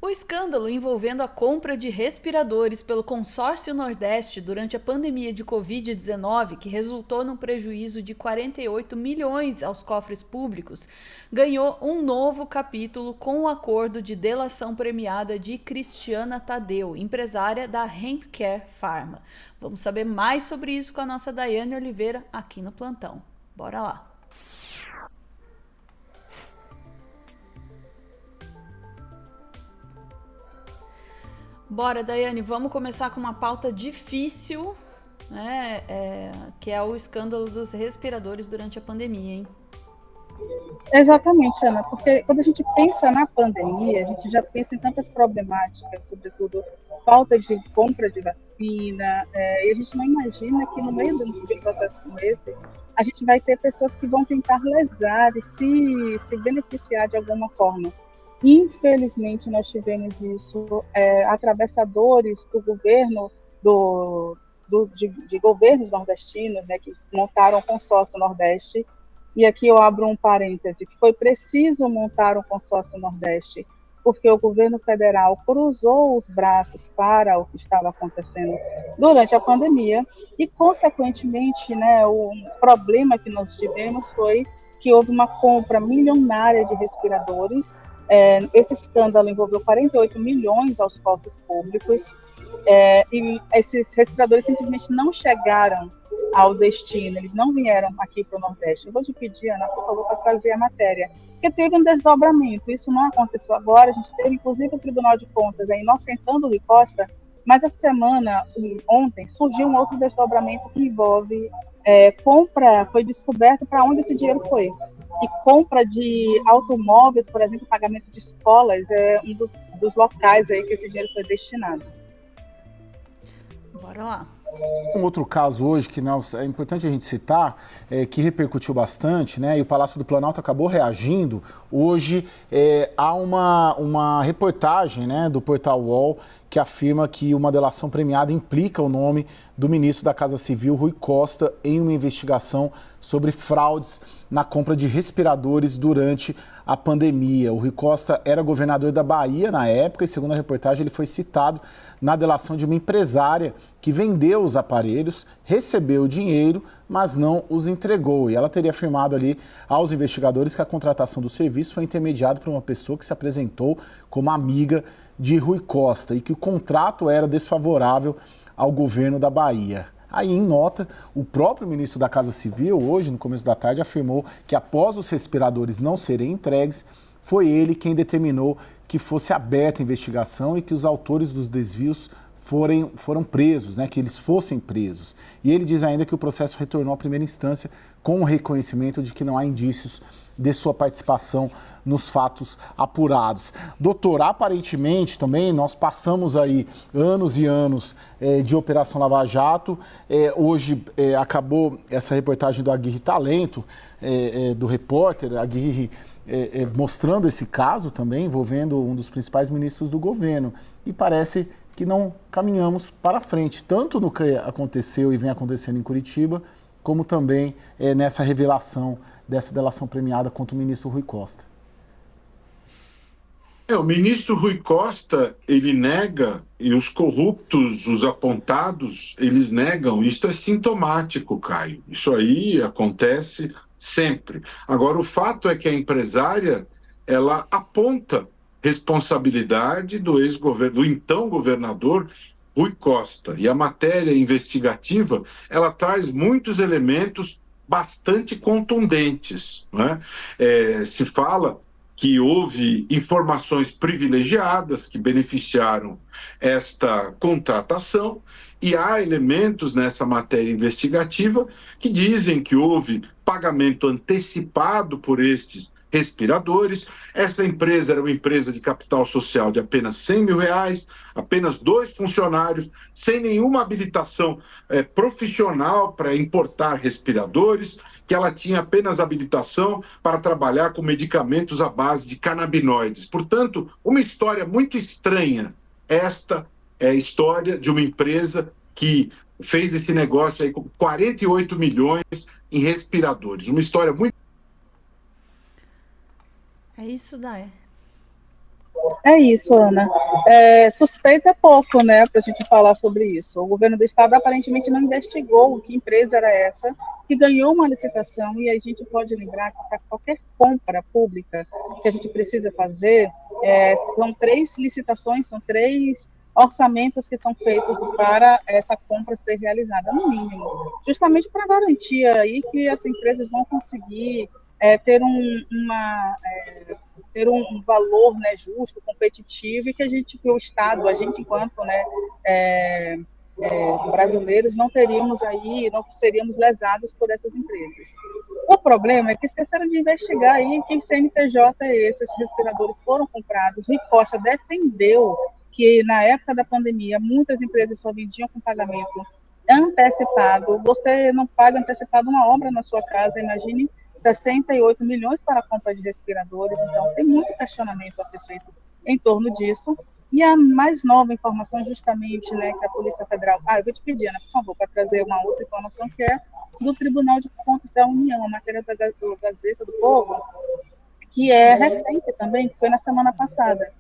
O escândalo envolvendo a compra de respiradores pelo Consórcio Nordeste durante a pandemia de Covid-19, que resultou num prejuízo de 48 milhões aos cofres públicos, ganhou um novo capítulo com o acordo de delação premiada de Cristiana Tadeu, empresária da Healthcare Pharma. Vamos saber mais sobre isso com a nossa Daiane Oliveira aqui no plantão. Bora lá! Bora, Daiane, vamos começar com uma pauta difícil, né? Que é o escândalo dos respiradores durante a pandemia, hein? Exatamente, Ana, porque quando a gente pensa na pandemia, a gente já pensa em tantas problemáticas, sobretudo falta de compra de vacina, e a gente não imagina que no meio de um processo como esse, a gente vai ter pessoas que vão tentar lesar e se beneficiar de alguma forma. Infelizmente, nós tivemos isso, atravessadores do governo, de governos nordestinos, né, que montaram o consórcio Nordeste. E aqui eu abro um parêntese, que foi preciso montar um consórcio Nordeste, porque o governo federal cruzou os braços para o que estava acontecendo durante a pandemia e, consequentemente, né, o problema que nós tivemos foi que houve uma compra milionária de respiradores. Esse escândalo envolveu 48 milhões aos cofres públicos, e esses respiradores simplesmente não chegaram ao destino, eles não vieram aqui para o Nordeste. Eu vou te pedir, Ana, por favor, para trazer a matéria, porque teve um desdobramento, isso não aconteceu agora, a gente teve, inclusive, o Tribunal de Contas inocentando o Rui Costa, mas essa semana, ontem, surgiu um outro desdobramento que envolve compra, foi descoberto para onde esse dinheiro foi. E compra de automóveis, por exemplo, pagamento de escolas, é um dos locais aí que esse dinheiro foi destinado. Bora lá. Um outro caso hoje que é importante a gente citar, que repercutiu bastante, né? E o Palácio do Planalto acabou reagindo. Hoje há uma reportagem, né, do portal UOL que afirma que uma delação premiada implica o nome do ministro da Casa Civil, Rui Costa, em uma investigação sobre fraudes na compra de respiradores durante a pandemia. O Rui Costa era governador da Bahia na época e, segundo a reportagem, ele foi citado na delação de uma empresária que vendeu os aparelhos, recebeu o dinheiro, mas não os entregou. E ela teria afirmado ali aos investigadores que a contratação do serviço foi intermediada por uma pessoa que se apresentou como amiga de Rui Costa e que o contrato era desfavorável ao governo da Bahia. Aí, em nota, o próprio ministro da Casa Civil, hoje, no começo da tarde, afirmou que após os respiradores não serem entregues, foi ele quem determinou que fosse aberta a investigação e que os autores dos desvios foram presos, né, que eles fossem presos. E ele diz ainda que o processo retornou à primeira instância com o reconhecimento de que não há indícios de sua participação nos fatos apurados. Doutor, aparentemente também nós passamos aí anos e anos de Operação Lava Jato. Hoje acabou essa reportagem do Aguirre Talento, do repórter Aguirre, mostrando esse caso também, envolvendo um dos principais ministros do governo. E parece que não caminhamos para frente, tanto no que aconteceu e vem acontecendo em Curitiba, como também nessa revelação dessa delação premiada contra o ministro Rui Costa. O ministro Rui Costa, ele nega, e os corruptos, os apontados, eles negam. Isso é sintomático, Caio. Isso aí acontece sempre. Agora, o fato é que a empresária, ela aponta responsabilidade do ex-governo, do então governador Rui Costa. E a matéria investigativa, ela traz muitos elementos bastante contundentes, né? Se fala que houve informações privilegiadas que beneficiaram esta contratação, e há elementos nessa matéria investigativa que dizem que houve pagamento antecipado por estes respiradores. Essa empresa era uma empresa de capital social de apenas R$100 mil, apenas 2 funcionários, sem nenhuma habilitação profissional para importar respiradores, que ela tinha apenas habilitação para trabalhar com medicamentos à base de canabinoides. Portanto, uma história muito estranha. Esta é a história de uma empresa que fez esse negócio aí com 48 milhões em respiradores. Uma história muito... É isso, Dai. É isso, Ana. Suspeita é pouco, né, para a gente falar sobre isso. O governo do estado aparentemente não investigou que empresa era essa que ganhou uma licitação, e a gente pode lembrar que para qualquer compra pública que a gente precisa fazer, são 3 licitações, são 3 orçamentos que são feitos para essa compra ser realizada, no mínimo, justamente para garantir aí que as empresas vão conseguir ter ter um valor, né, justo, competitivo, e que o Estado, a gente enquanto, né, brasileiros, não teríamos aí, não seríamos lesados por essas empresas. O problema é que esqueceram de investigar aí que CNPJ é esse, esses respiradores foram comprados. O Rui Costa defendeu que na época da pandemia muitas empresas só vendiam com pagamento antecipado. Você não paga antecipado uma obra na sua casa, imagine 68 milhões para a compra de respiradores. Então tem muito questionamento a ser feito em torno disso. E a mais nova informação, justamente, né, que a Polícia Federal... eu vou te pedir, Ana, por favor, para trazer uma outra informação, que é do Tribunal de Contas da União, a matéria do Gazeta do Povo, que é recente também, que foi na semana passada.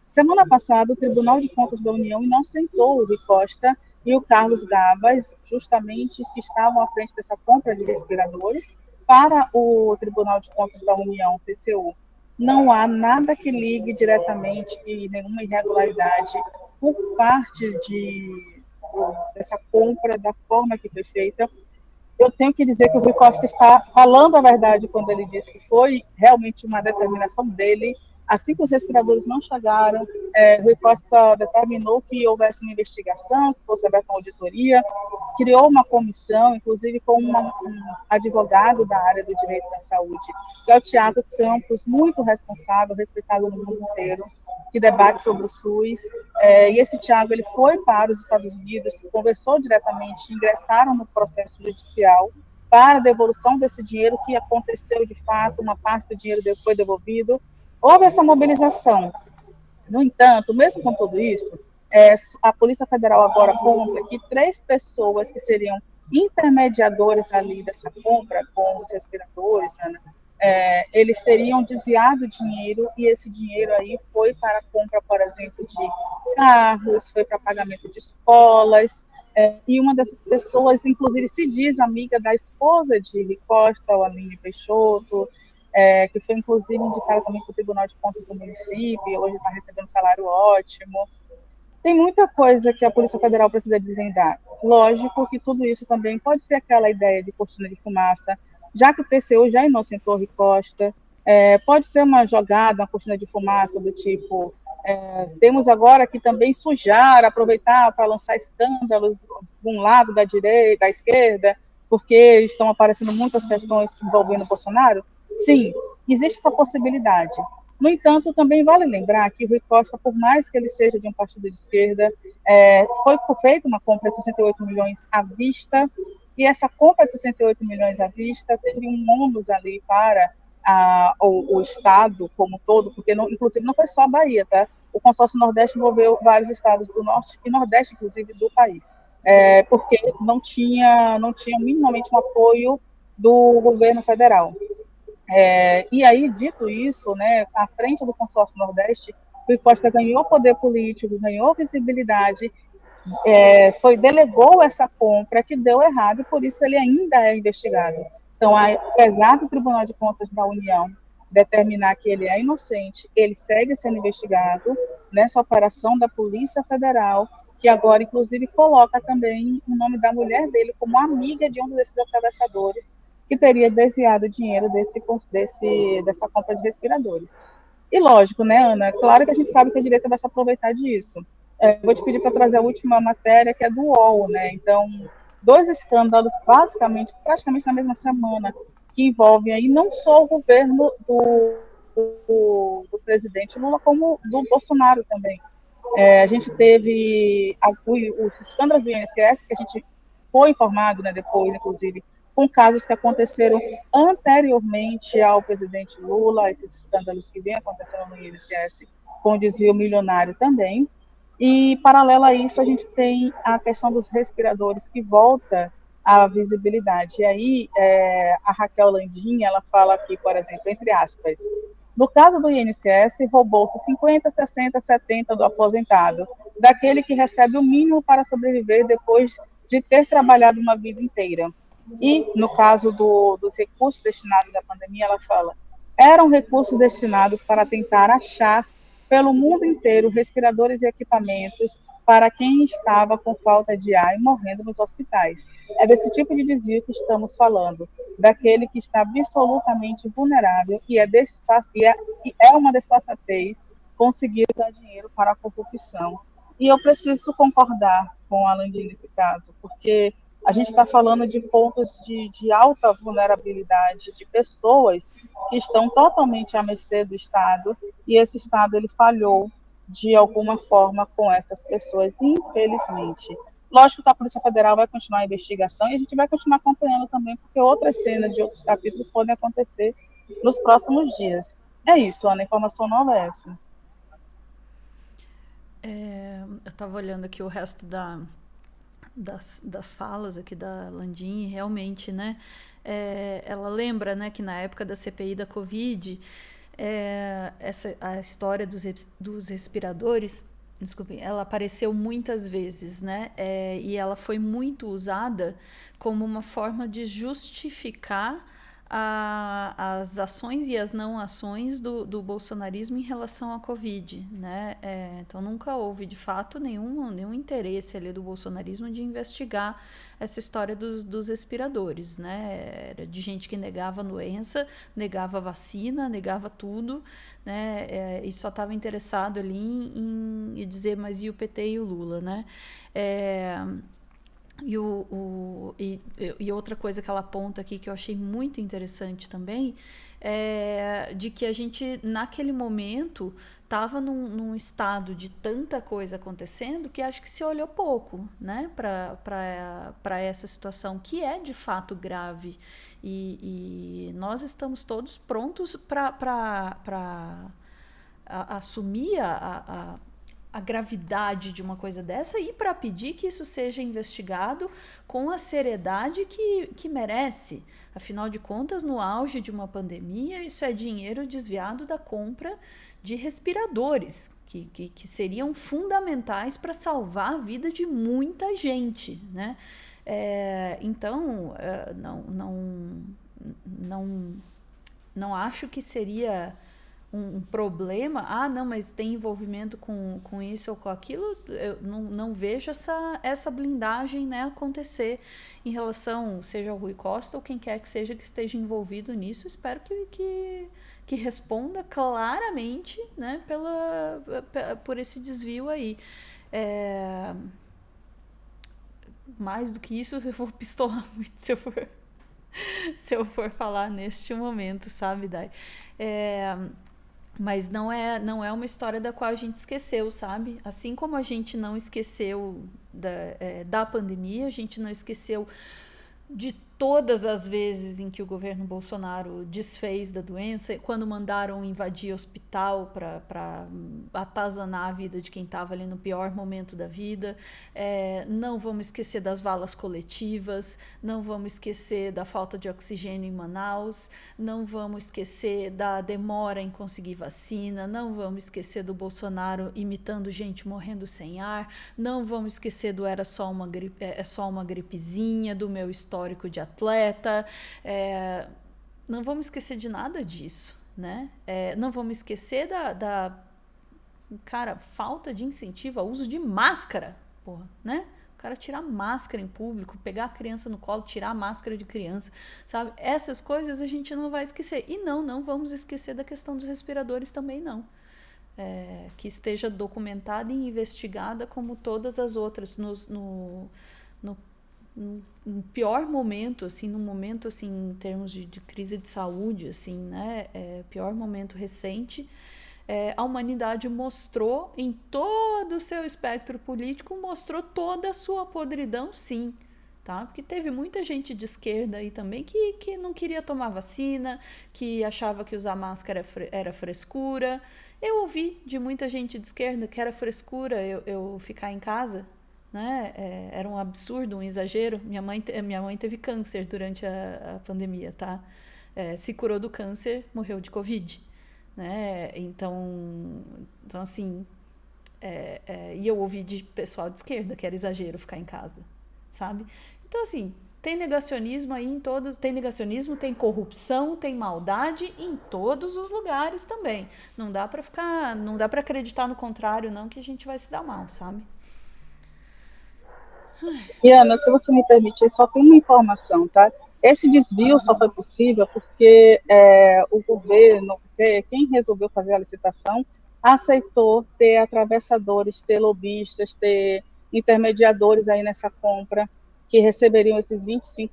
Semana passada, o Tribunal de Contas da União inocentou o Rui Costa e o Carlos Gabas, justamente, que estavam à frente dessa compra de respiradores, para o Tribunal de Contas da União, TCU. Não há nada que ligue diretamente e nenhuma irregularidade por parte dessa compra, da forma que foi feita. Eu tenho que dizer que o Rui Costa está falando a verdade quando ele disse que foi realmente uma determinação dele. Assim que os respiradores não chegaram, Rui Costa determinou que houvesse uma investigação, que fosse aberta uma auditoria, criou uma comissão, inclusive com um advogado da área do direito da saúde, que é o Tiago Campos, muito responsável, respeitado no mundo inteiro, que debate sobre o SUS. E esse Tiago, ele foi para os Estados Unidos, conversou diretamente, ingressaram no processo judicial para a devolução desse dinheiro, que aconteceu de fato, uma parte do dinheiro foi devolvido. Houve essa mobilização. No entanto, mesmo com tudo isso, a Polícia Federal agora compra que 3 pessoas que seriam intermediadores ali dessa compra com os respiradores, Ana, eles teriam desviado dinheiro, e esse dinheiro aí foi para a compra, por exemplo, de carros, foi para pagamento de escolas, e uma dessas pessoas, inclusive, se diz amiga da esposa de Rui Costa, o Aline Peixoto, que foi, inclusive, indicada também para o Tribunal de Contas do município, e hoje está recebendo um salário ótimo. Tem muita coisa que a Polícia Federal precisa desvendar. Lógico que tudo isso também pode ser aquela ideia de cortina de fumaça, já que o TCU já inocentou o Rui Costa, pode ser uma jogada, uma cortina de fumaça do tipo, temos agora que também sujar, aproveitar para lançar escândalos de um lado da direita, da esquerda, porque estão aparecendo muitas questões envolvendo o Bolsonaro. Sim, existe essa possibilidade. No entanto, também vale lembrar que o Rui Costa, por mais que ele seja de um partido de esquerda, foi feita uma compra de 68 milhões à vista, e essa compra de 68 milhões à vista teve um ônus ali para o Estado como um todo, porque, inclusive, não foi só a Bahia, tá? O consórcio Nordeste envolveu vários estados do Norte e Nordeste, inclusive, do país, porque não tinha minimamente um apoio do governo federal. E aí, dito isso, né, à frente do consórcio Nordeste, Rui Costa ganhou poder político, ganhou visibilidade, delegou essa compra que deu errado, e por isso ele ainda é investigado. Então, apesar do Tribunal de Contas da União determinar que ele é inocente, ele segue sendo investigado nessa operação da Polícia Federal, que agora, inclusive, coloca também o nome da mulher dele como amiga de um desses atravessadores, que teria desviado dinheiro dessa compra de respiradores. E lógico, né, Ana? Claro que a gente sabe que a direita vai se aproveitar disso. Vou te pedir para trazer a última matéria, que é do UOL, né? Então, 2 escândalos, praticamente na mesma semana, que envolvem aí não só o governo do presidente Lula, como do Bolsonaro também. A gente teve os escândalos do INSS, que a gente foi informado, né, depois, inclusive, com casos que aconteceram anteriormente ao presidente Lula, esses escândalos que vêm acontecendo no INSS, com desvio milionário também. E, paralelo a isso, a gente tem a questão dos respiradores, que volta à visibilidade. E aí, a Raquel Landim, ela fala aqui, por exemplo, entre aspas, No caso do INSS, roubou-se 50, 60, 70 do aposentado, daquele que recebe o mínimo para sobreviver depois de ter trabalhado uma vida inteira. E, no caso dos recursos destinados à pandemia, ela fala, eram recursos destinados para tentar achar pelo mundo inteiro respiradores e equipamentos para quem estava com falta de ar e morrendo nos hospitais. É desse tipo de desvio que estamos falando, daquele que está absolutamente vulnerável e é uma desfaçatez conseguir usar dinheiro para a corrupção. E eu preciso concordar com a Landine nesse caso, porque a gente está falando de pontos de alta vulnerabilidade, de pessoas que estão totalmente à mercê do Estado, e esse Estado ele falhou de alguma forma com essas pessoas, infelizmente. Lógico que a Polícia Federal vai continuar a investigação e a gente vai continuar acompanhando também, porque outras cenas de outros capítulos podem acontecer nos próximos dias. É isso, Ana, a informação nova é essa. Eu estava olhando aqui o resto das falas aqui da Landin, realmente, né? Ela lembra, né, que na época da CPI da Covid, a história dos respiradores, desculpe, ela apareceu muitas vezes, né? E ela foi muito usada como uma forma de justificar as ações e as não ações do bolsonarismo em relação à Covid, né? Então nunca houve de fato nenhum interesse ali do bolsonarismo de investigar essa história dos respiradores, né? Era de gente que negava a doença, negava a vacina, negava tudo, né? E só estava interessado ali em dizer, mas e o PT e o Lula, né? E outra coisa que ela aponta aqui que eu achei muito interessante também é de que a gente, naquele momento, estava num estado de tanta coisa acontecendo que acho que se olhou pouco, né, para essa situação que é de fato grave. E nós estamos todos prontos para assumir a gravidade de uma coisa dessa e para pedir que isso seja investigado com a seriedade que merece. Afinal de contas, no auge de uma pandemia, isso é dinheiro desviado da compra de respiradores, que seriam fundamentais para salvar a vida de muita gente, né? Então, não acho que seria um problema, não, mas tem envolvimento com isso ou com aquilo, eu não vejo essa blindagem, né, acontecer em relação, seja o Rui Costa ou quem quer que seja que esteja envolvido nisso. Espero que responda claramente, né, por esse desvio aí. Mais do que isso, eu vou pistolar muito se eu for falar neste momento, sabe, Dai? Mas não é uma história da qual a gente esqueceu, sabe? Assim como a gente não esqueceu da pandemia, a gente não esqueceu de todas as vezes em que o governo Bolsonaro desfez da doença, quando mandaram invadir hospital para atazanar a vida de quem estava ali no pior momento da vida. Não vamos esquecer das valas coletivas, não vamos esquecer da falta de oxigênio em Manaus, não vamos esquecer da demora em conseguir vacina, não vamos esquecer do Bolsonaro imitando gente morrendo sem ar, não vamos esquecer do era só uma gripezinha, do meu histórico de atleta, não vamos esquecer de nada disso, né? Não vamos esquecer da falta de incentivo ao uso de máscara, porra, né? O cara tirar máscara em público, pegar a criança no colo, tirar a máscara de criança, sabe? Essas coisas a gente não vai esquecer. E não vamos esquecer da questão dos respiradores também, não. Que esteja documentada e investigada como todas as outras, no pior momento, assim, num momento, assim, em termos de crise de saúde, assim, né, pior momento recente, a humanidade mostrou em todo o seu espectro político, mostrou toda a sua podridão, sim, tá? Porque teve muita gente de esquerda aí também que não queria tomar vacina, que achava que usar máscara era frescura. Eu ouvi de muita gente de esquerda que era frescura eu ficar em casa, né? Era um absurdo, um exagero. Minha mãe teve câncer durante a pandemia, tá? Se curou do câncer, morreu de Covid, né? Então assim, e eu ouvi de pessoal de esquerda que era exagero ficar em casa, sabe? Então, assim, tem negacionismo aí em todos, tem negacionismo, tem corrupção, tem maldade em todos os lugares também. Não dá pra acreditar no contrário, não, que a gente vai se dar mal, sabe? E Ana, se você me permitir, só tem uma informação, tá? Esse desvio só foi possível porque o governo, quem resolveu fazer a licitação, aceitou ter atravessadores, ter lobistas, ter intermediadores aí nessa compra, que receberiam esses 25%,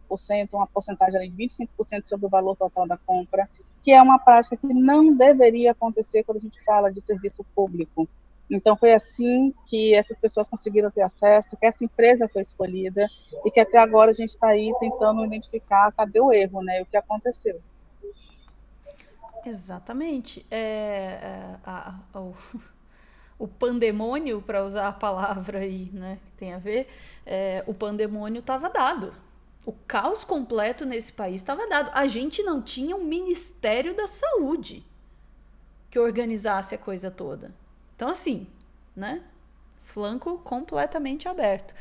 uma porcentagem ali de 25% sobre o valor total da compra, que é uma prática que não deveria acontecer quando a gente fala de serviço público. Então, foi assim que essas pessoas conseguiram ter acesso, que essa empresa foi escolhida e que até agora a gente está aí tentando identificar cadê o erro, né? O que aconteceu. Exatamente. O pandemônio, para usar a palavra aí, né, que tem a ver, o pandemônio estava dado. O caos completo nesse país estava dado. A gente não tinha um Ministério da Saúde que organizasse a coisa toda. Então, assim, né? Flanco completamente aberto.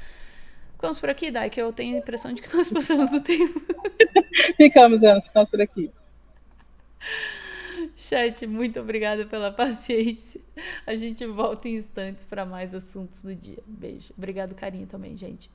Ficamos por aqui, Dai, que eu tenho a impressão de que nós passamos do tempo. Ficamos, Ana, ficamos por aqui. Chat, muito obrigada pela paciência. A gente volta em instantes para mais assuntos do dia. Beijo. Obrigado, carinho também, gente.